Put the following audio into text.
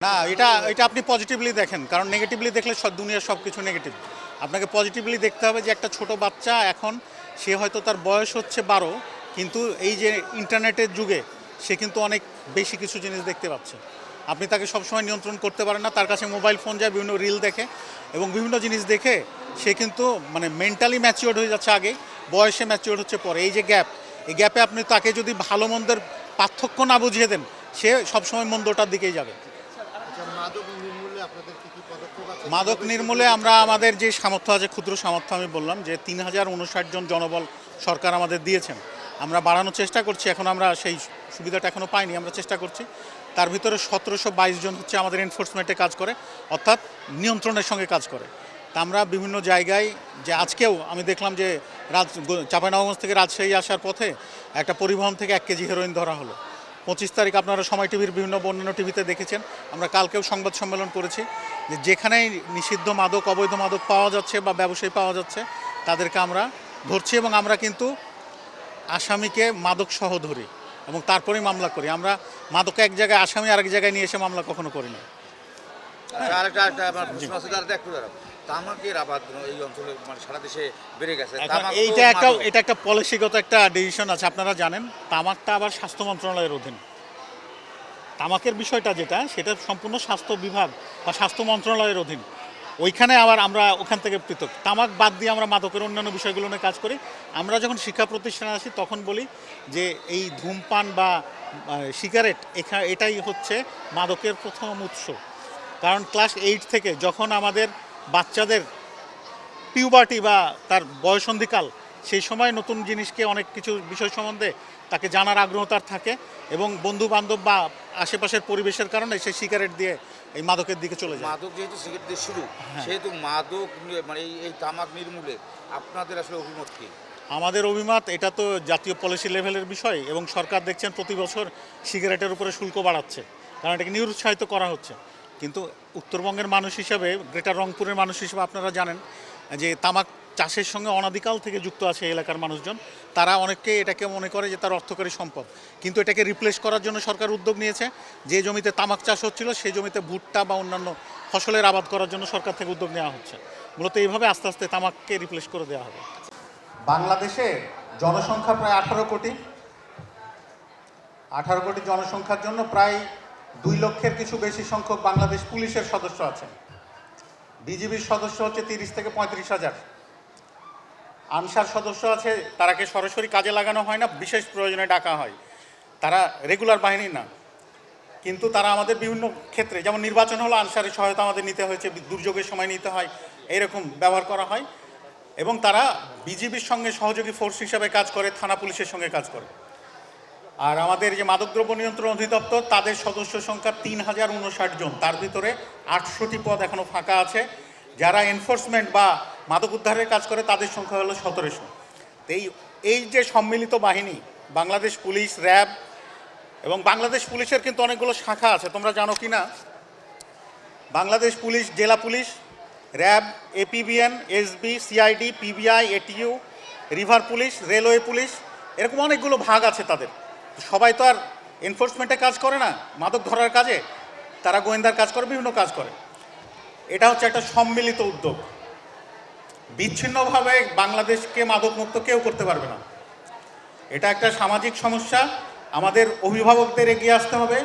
না, এটা এটা আপনি পজিটিভলি দেখেন, কারণ নেগেটিভলি দেখলে দুনিয়ার সব কিছু নেগেটিভ। আপনাকে পজিটিভলি দেখতে হবে যে একটা ছোট বাচ্চা এখন, সে হয়তো তার বয়স হচ্ছে 12, কিন্তু এই যে ইন্টারনেটের যুগে সে কিন্তু অনেক বেশি কিছু জিনিস দেখতে পাচ্ছে। আপনি তাকে সবসময় নিয়ন্ত্রণ করতে পারেন না, তার কাছে মোবাইল ফোন যায়, বিভিন্ন রিল দেখে এবং বিভিন্ন জিনিস দেখে সে কিন্তু মানে মেন্টালি ম্যাচিওর্ড হয়ে যাচ্ছে আগে, বয়সে ম্যাচিওর্ড হচ্ছে পরে। এই যে গ্যাপ, এই গ্যাপে আপনি তাকে যদি ভালো মন্দের পার্থক্য না বুঝিয়ে দেন, সে সবসময় মন্দটার দিকেই যাবে। মাদক নির্মূলে আমরা আমাদের যে সামর্থ্য আছে, ক্ষুদ্র সামর্থ্য, আমি বললাম যে 3059 জন জনবল সরকার আমাদের দিয়েছেন। আমরা বাড়ানোর চেষ্টা করছি, এখন আমরা সেই সুবিধাটা এখনও পাইনি, আমরা চেষ্টা করছি। তার ভিতরে 1722 জন হচ্ছে আমাদের এনফোর্সমেন্টে কাজ করে, অর্থাৎ নিয়ন্ত্রণের সঙ্গে কাজ করে। তা আমরা বিভিন্ন জায়গায়, যে আজকেও আমি দেখলাম যে চাঁপাইনবাবগঞ্জ থেকে রাজশাহী আসার পথে একটা পরিবহন থেকে 1 কেজি হেরোইন ধরা হলো। 25 তারিখ আপনারা সময় টিভির বিভিন্ন অন্যান্য টিভিতে দেখেছেন। আমরা কালকেও সংবাদ সম্মেলন করেছি যে যেখানেই নিষিদ্ধ মাদক, অবৈধ মাদক পাওয়া যাচ্ছে বা ব্যবসায়ী পাওয়া যাচ্ছে, তাদেরকে আমরা ধরছি এবং আমরা কিন্তু আসামিকে মাদক সহ ধরি এবং তারপরেই মামলা করি। আমরা মাদক এক জায়গায়, আসামি আরেক জায়গায় নিয়ে এসে মামলা কখনো করি না। তামাকের আবাদ এই অঞ্চলে মানে সারা দেশে বেড়ে গেছে। এটা একটা পলিসিগত একটা ডিসিশন আছে, আপনারা জানেন। তামাকটা আবার স্বাস্থ্য মন্ত্রণালয়ের অধীন। তামাকের বিষয়টা যেটা, সেটা সম্পূর্ণ স্বাস্থ্য বিভাগ বা স্বাস্থ্য মন্ত্রণালয়ের অধীন। ওইখানে আবার আমরা ওখান থেকে পৃথক। তামাক বাদ দিয়ে আমরা মাদকের অন্যান্য বিষয়গুলো নিয়ে কাজ করি। আমরা যখন শিক্ষা প্রতিষ্ঠানে আসি তখন বলি যে এই ধূমপান বা সিগারেট এটাই হচ্ছে মাদকের প্রথম উৎস। কারণ ক্লাস 8 থেকে যখন আমাদের বাচ্চাদের পিউবার্টি বা তার বয়সন্ধিকাল, সেই সময় নতুন জিনিসকে, অনেক কিছু বিষয় সম্বন্ধে তাকে জানার আগ্রহ তার থাকে এবং বন্ধু বান্ধব বা আশেপাশের পরিবেশের কারণে সে সিগারেট দিয়ে এই মাদকের দিকে চলে যায়। মাদক যেহেতু সিগারেট দিয়ে শুরু, সেহেতু মাদক মানে এই তামাক নির্মূলে আপনাদের আসলে অভিমত কী? আমাদের অভিমত, এটা তো জাতীয় পলিসি লেভেলের বিষয় এবং সরকার দেখছেন প্রতি বছর সিগারেটের উপরে শুল্ক বাড়াচ্ছে, কারণ এটাকে নিরুৎসাহিত করা হচ্ছে। কিন্তু উত্তরবঙ্গের মানুষ হিসাবে, গ্রেটার রংপুরের মানুষ হিসেবে আপনারা জানেন যে তামাক চাষের সঙ্গে অনাদিকাল থেকে যুক্ত আছে এলাকার মানুষজন। তারা অনেকে এটাকে মনে করে যে তার অর্থকরী সম্পদ, কিন্তু এটাকে রিপ্লেস করার জন্য সরকার উদ্যোগ নিয়েছে। যে জমিতে তামাক চাষ হচ্ছিল সেই জমিতে ভুট্টা বা অন্যান্য ফসলের আবাদ করার জন্য সরকার থেকে উদ্যোগ নেওয়া হচ্ছে। মূলত এইভাবে আস্তে আস্তে তামাককে রিপ্লেস করে দেওয়া হবে। বাংলাদেশে জনসংখ্যা প্রায় 18 কোটি। 18 কোটি জনসংখ্যার জন্য প্রায় 2 লক্ষের কিছু বেশি সংখ্যক বাংলাদেশ পুলিশের সদস্য আছেন। বিজিবির সদস্য হচ্ছে 30 থেকে 35 হাজার। আনসার সদস্য আছে, তারাকে সরাসরি কাজে লাগানো হয় না, বিশেষ প্রয়োজনে ডাকা হয়। তারা রেগুলার বাহিনী না, কিন্তু তারা আমাদের বিভিন্ন ক্ষেত্রে, যেমন নির্বাচন হলো, আনসারের সহায়তা আমাদের নিতে হয়েছে, দুর্যোগের সময় নিতে হয়, এইরকম ব্যবহার করা হয়। এবং তারা বিজিবির সঙ্গে সহযোগী ফোর্স হিসাবে কাজ করে, থানা পুলিশের সঙ্গে কাজ করে। আর আমাদের যে মাদকদ্রব্য নিয়ন্ত্রণ অধিদপ্তর, তাদের সদস্য সংখ্যা 3059 জন। তার ভিতরে 800টি পদ এখনও ফাঁকা আছে। যারা এনফোর্সমেন্ট বা মাদক উদ্ধারের কাজ করে তাদের সংখ্যা হলো 1700। এই যে সম্মিলিত বাহিনী, বাংলাদেশ পুলিশ, র্যাব এবং বাংলাদেশ পুলিশের কিন্তু অনেকগুলো শাখা আছে, তোমরা জানো কি না? বাংলাদেশ পুলিশ, জেলা police, RAB, APBN, SB, CID, PBI, ATU, river police, railway police, এরকম অনেকগুলো ভাগ আছে তাদের। সবাই তো আর এনফোর্সমেন্টে কাজ করে না, মাদক ধরার কাজে তারা গোয়েন্দার কাজ করে, বিভিন্ন কাজ করে। এটা হচ্ছে একটা সম্মিলিত উদ্যোগ। বিচ্ছিন্নভাবে বাংলাদেশকে মাদকমুক্ত কেউ করতে পারবে না। এটা একটা সামাজিক সমস্যা, আমাদের অভিভাবকদের এগিয়ে আসতে হবে।